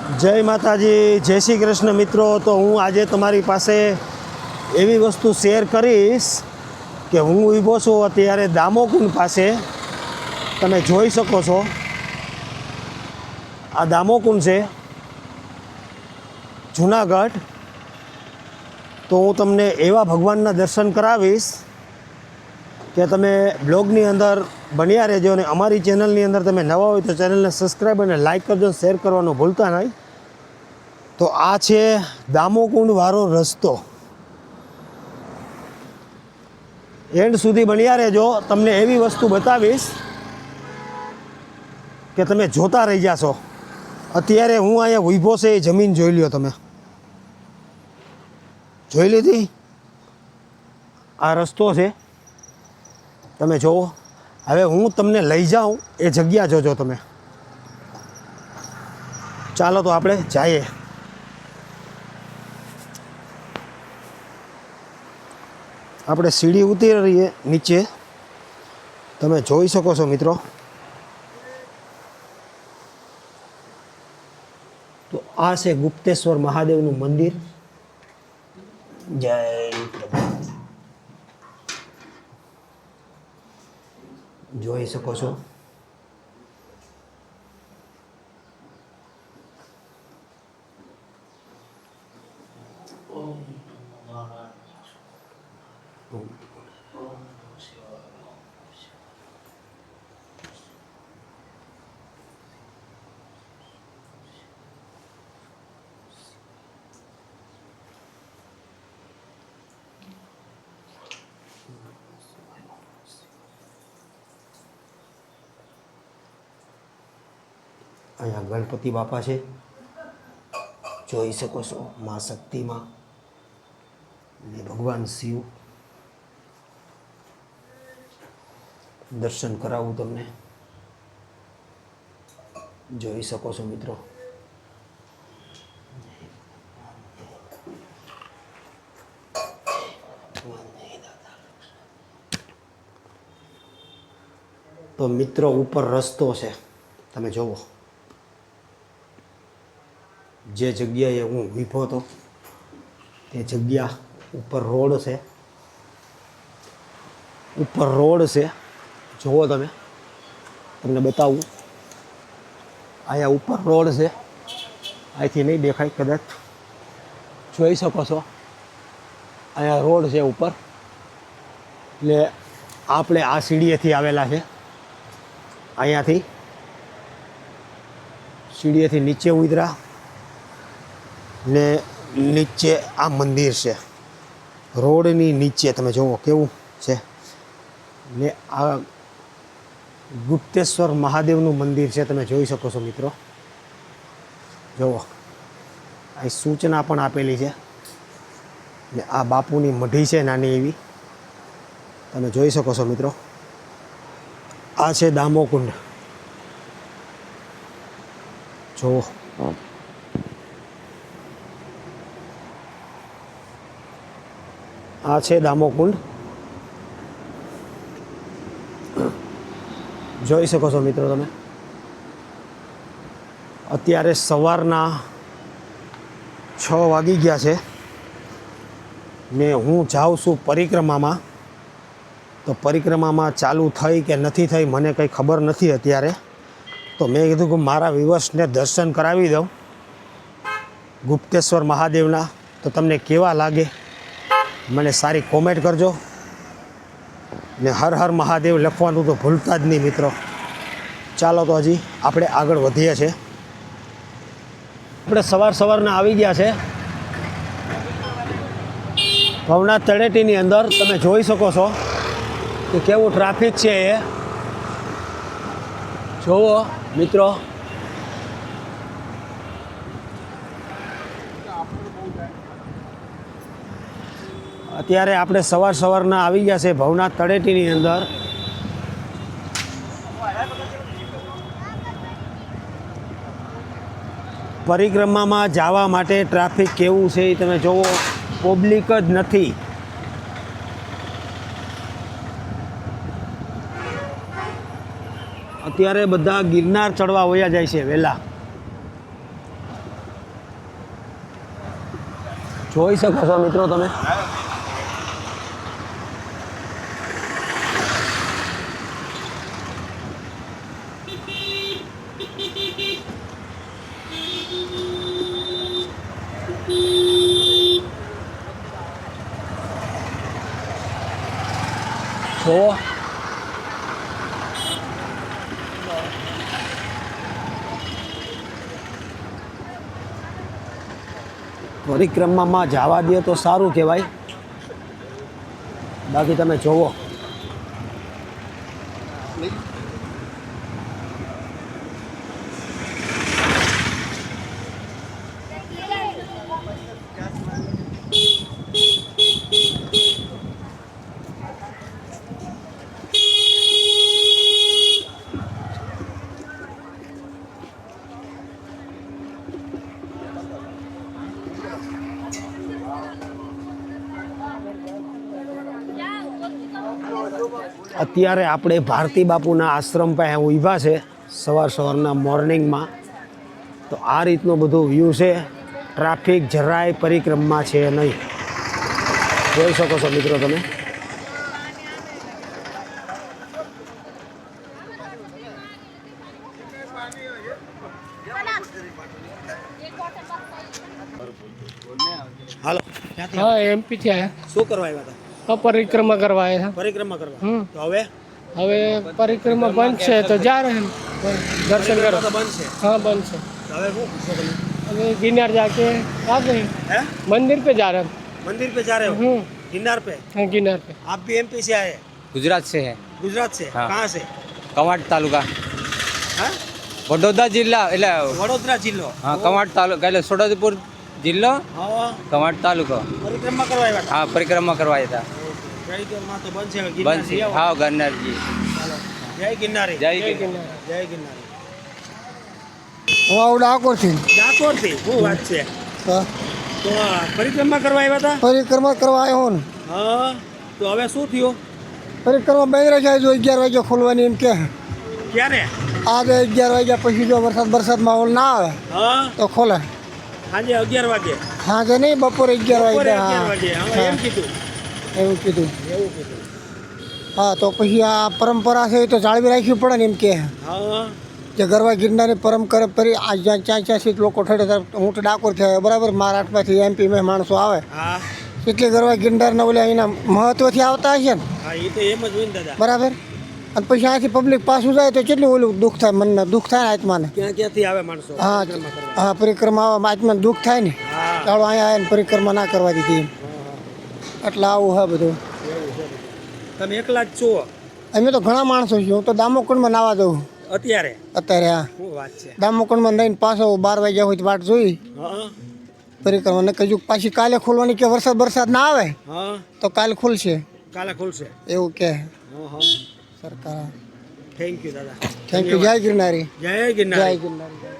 જય માતાજી, જય શ્રી કૃષ્ણ મિત્રો। તો હું આજે તમારી પાસે એવી વસ્તુ શેર કરીશ કે હું ઊભો છું અત્યારે દામોકુંડ પાસે। તમે જોઈ શકો છો આ દામોકુંડ છે જૂનાગઢ। તો હું તમને એવા ભગવાનના દર્શન કરાવીશ કે તમે બ્લોગની અંદર બન્યા રહેજો અને અમારી ચેનલની અંદર તમે નવા હોય તો ચેનલને સબસ્ક્રાઈબ અને લાઈક કરજો, શેર કરવાનું ભૂલતા નહીં। તો આ છે દામોકુંડવાળો રસ્તો, એન્ડ સુધી બન્યા રહેજો। તમને એવી વસ્તુ બતાવીશ કે તમે જોતા રહી જશો। અત્યારે હું અહીંયા ઊભો છે એ જમીન જોઈ લ્યો, તમે જોઈ લીધી? આ રસ્તો છે, તમે જુઓ। હવે હું તમને લઈ જાઉં એ જગ્યા જોજો તમે। ચાલો તો આપણે જઈએ। આપણે સીડી ઉતરી રહીએ નીચે, તમે જોઈ શકો છો મિત્રો। તો આ છે ગુપ્તેશ્વર મહાદેવનું મંદિર। જય પ્રભુ, જોઈ શકો છો। અહીંયા ગણપતિ બાપા છે, જોઈ શકો છો। મા શક્તિમાં અને ભગવાન શિવ, દર્શન કરાવું તમને, જોઈ શકો છો મિત્રો। તો મિત્રો ઉપર રસ્તો છે, તમે જોવો। જે જગ્યાએ હું ઊભો હતો તે જગ્યા ઉપર રોડ છે, ઉપર રોડ છે, જુઓ તમે, તમને બતાવું। અહીંયા ઉપર રોડ છે, અહીંથી નહીં દેખાય કદાચ, જોઈ શકો છો। અહીંયા રોડ છે ઉપર, એટલે આપણે આ સીડીએથી આવેલા છે। અહીંયાથી સીડીએથી નીચે ઉતર્યા ને નીચે આ મંદિર છે, રોડની નીચે તમે જુઓ કેવું છે। ને આ ગુપ્તેશ્વર મહાદેવનું મંદિર છે, તમે જોઈ શકો છો મિત્રો। જુઓ, અહીં સૂચના પણ આપેલી છે ને આ બાપુની મઢી છે નાની એવી, તમે જોઈ શકો છો મિત્રો। આ છે દામોકુંડ, જુઓ। આ છે દામોકુંડ, જોઈ શકો છો મિત્રો તમે। અત્યારે સવારના 6 વાગી ગયા છે ને હું જાઉં છું પરિક્રમામાં। તો પરિક્રમામાં ચાલુ થઈ કે નથી થઈ મને કંઈ ખબર નથી અત્યારે। તો મેં કીધું કે મારા વ્યુઅર્સને દર્શન કરાવી દઉં ગુપ્તેશ્વર મહાદેવના। તો તમને કેવા લાગે મને સારી કોમેન્ટ કરજો ને હર હર મહાદેવ લખવાનું તો ભૂલતા જ નહીં મિત્રો। ચાલો તો હજી આપણે આગળ વધીએ છીએ। આપણે સવારના આવી ગયા છે ભવનાથ તળેટીની અંદર, તમે જોઈ શકો છો કે કેવું ટ્રાફિક છે એ જુઓ મિત્રો। અત્યારે આપણે સવારના આવી ગયા છે ભવનાથ તળેટીની અંદર। પરિક્રમામાં જવા માટે ટ્રાફિક કેવું છે એ તમે જુઓ, પબ્લિક જ નથી। અત્યારે બધા ગિરનાર ચડવા વયા જાય છે વહેલા। જોઈ શકો છો મિત્રો તમે જોવો પરિક્રમામાં જવા દે તો સારું કહેવાય બાકી તમે જોવો અત્યારે આપણે ભારતી બાપુના આશ્રમ પાસે ઊભા છે સવારના મોર્નિંગમાં તો આ રીતનું બધું વ્યૂ છે ટ્રાફિક જરાય પરિક્રમા છે નહીં જોઈ શકો છો મિત્રો તમે હાલો हाँ एमपी से है શું કરવા આવ્યા હતા अब परिक्रमा करवाए हैं પરિક્રમા કરવા તો હવે હવે परिक्रमा बंद છે तो जा रहे हैं दर्शन પરિક્રમા करो તો બંધ છે हाँ बंद છે તો હવે શું પૂછો તમે अभी गिरनार जाके आ गए है मंदिर पे जा रहे हैं मंदिर पे जा रहे हो गिरनार पे हाँ गिरनार पे आप भी एमपी से आए गुजरात से है गुजरात से हाँ। कहाँ से કવાંટ તાલુકા हाँ વડોદરા જિલ્લા એટલે વડોદરા જિલ્લો હા કવાંટ તાલુકા એટલે છોટાઉદેપુર જિલ્લો હા કવાંટ તાલુકો પરિક્રમા કરવા આવ્યા હતા હા પરિક્રમા કરવાયા હતા જય ગિરનાર તો બંધ છે હવે ગિરનાર બંધ જઈ છે આવો. હા ગરનારજી ચાલો. જય ગિરનારી જય जय ગિરનાર गिरनार જય ગિરનારી હું આવું ડાકોરથી ડાકોર થી શું વાત છે તો આ પરિક્રમા કરવા આવ્યા હતા પરિક્રમા કરવા આવ્યો ને હા તો હવે શું થયું પરિક્રમા બંધ જાય જો 11 વાગે ખોલવાની એમ કે ક્યારે આજે 11 વાગ્યા પછી જો વરસાદ માહોલ ના આવે હા તો ખોલે સાંજે 11 વાગે સાંજે નહીં બપોરે 11 બપોરે વાગે 11 વાગે હા એમ કીધું એવું કીધું એવું કીધું હા તો પછી આ પરંપરા છે એ તો જાળવી રાખવી પડે ને એમ કે હા જે ગરવા ગિરનારની પરંપરા પરી આ જ્યાં ચાંચ્યાસી લોકો ઠેઠે હું તો ડાકોર થયા બરાબર મહારાષ્ટ્રમાંથી એમપી માં માણસો આવે હા એટલે ગરવા ગિરનારના ઓલા એના મહત્વથી આવતા હશે ને હા એ તો એમ જ હોય ને દાદા બરાબર અને પછી અહીંયાથી પબ્લિક પાછું જાય તો કેટલું ઓલું દુઃખ થાય મનને દુઃખ થાય ને આત્માને ક્યાંથી આવે માણસો હા પરિક્રમા કરવા? હા પરિક્રમા આત્માને દુઃખ થાય ને હા ચાલો અહીંયા આવીને પરિક્રમા ના કરવા દીધી એમ એટલે આવું હા બધું એવું છે તમે એકલા જ છો અમે તો ઘણા માણસો છીએ હું તો દામોકુંડમાં નાવા જઉં અત્યારે અત્યારે હા શું વાત છે દામોકુંડમાં લઈને પાછો 12 વાગ્યા હોય તો વાટ જોઈ હા પરિક્રમા ને કજું પાછી કાલે ખોલવાની કે વરસાદ ના આવે હા તો કાલે ખુલશે કાલે ખુલશે એવું કે હા હા સરકાર થેન્ક યુ દાદા થેન્ક યુ જય ગિરનારી જય જય ગિરનારી ગિરનારી